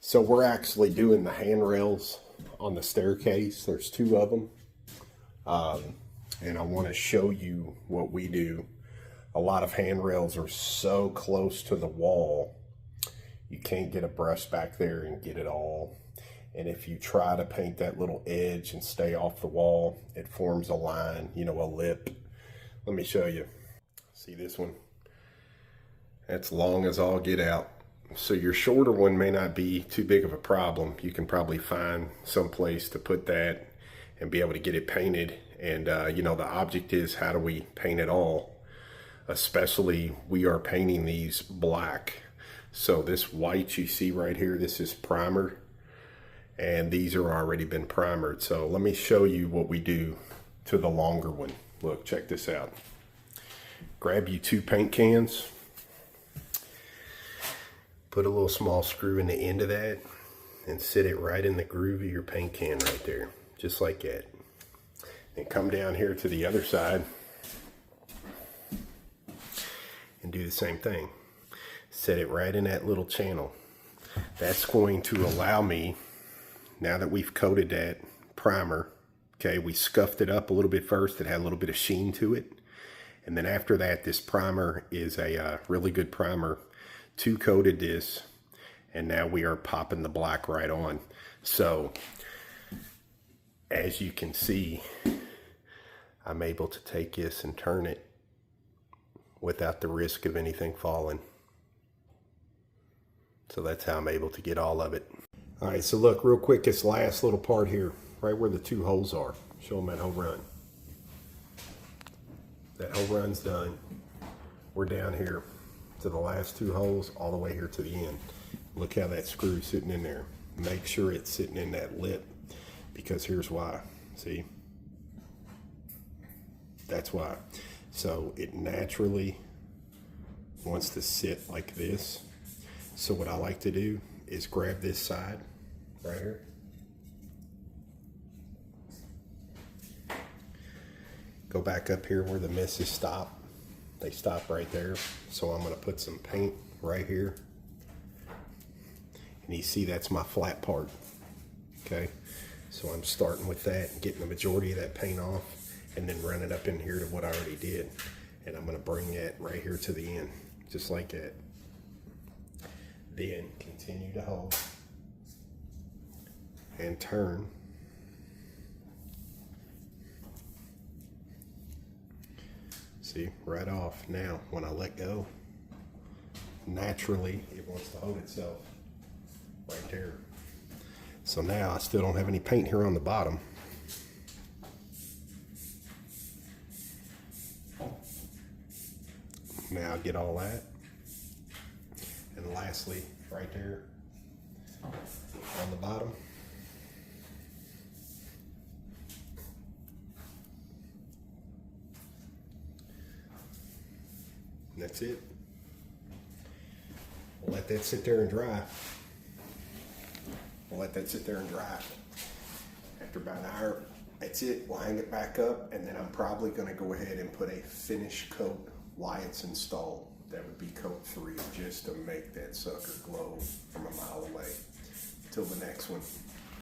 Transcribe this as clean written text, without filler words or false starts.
So we're actually doing the handrails on the staircase. There's two of them. And I want to show you what we do. A lot of handrails are so close to the wall, you can't get a brush back there and get it all. And if you try to paint that little edge and stay off the wall, it forms a line, you know, a lip. Let me show you. See this one? That's long as all get out. So your shorter one may not be too big of a problem. You can probably find some place to put that and be able to get it painted. And you know, the object is, how do we paint it all? Especially we are painting these black. So this white you see right here, this is primer. And these are already been primered. So let me show you what we do to the longer one. Look, check this out. Grab you two paint cans. Put a little small screw in the end of that and sit it right in the groove of your paint can right there, just like that. And come down here to the other side and do the same thing. Set it right in that little channel. That's going to allow me, now that we've coated that primer, okay, we scuffed it up a little bit first. It had a little bit of sheen to it. And then after that, this primer is a really good primer. Two coated this, and now we are popping the black right on. So as you can see, I'm able to take this and turn it without the risk of anything falling. So that's how I'm able to get all of it. All right, so look real quick, this last little part here, right where the two holes are. Show them that whole run. That whole run's done. We're down here to the last two holes, all the way here to the end. Look how that screw's sitting in there. Make sure it's sitting in that lip, because here's why. See? That's why. So it naturally wants to sit like this. So what I like to do is grab this side right here. Go back up here where the misses stop. They stop right there. So I'm going to put some paint right here. And you see that's my flat part. Okay. So I'm starting with that and getting the majority of that paint off, and then running up in here to what I already did. And I'm going to bring that right here to the end, just like that. Then continue to hold and turn. See, right off. Now, when I let go, naturally it wants to hold itself right there. So now I still don't have any paint here on the bottom. Now I'll get all that. And lastly, right there on the bottom, and that's it. We'll let that sit there and dry. We'll let that sit there and dry. After about an hour, that's it. We'll hang it back up, and then I'm probably going to go ahead and put a finish coat while it's installed. That would be coat 3, just to make that sucker glow from a mile away. Till the next one.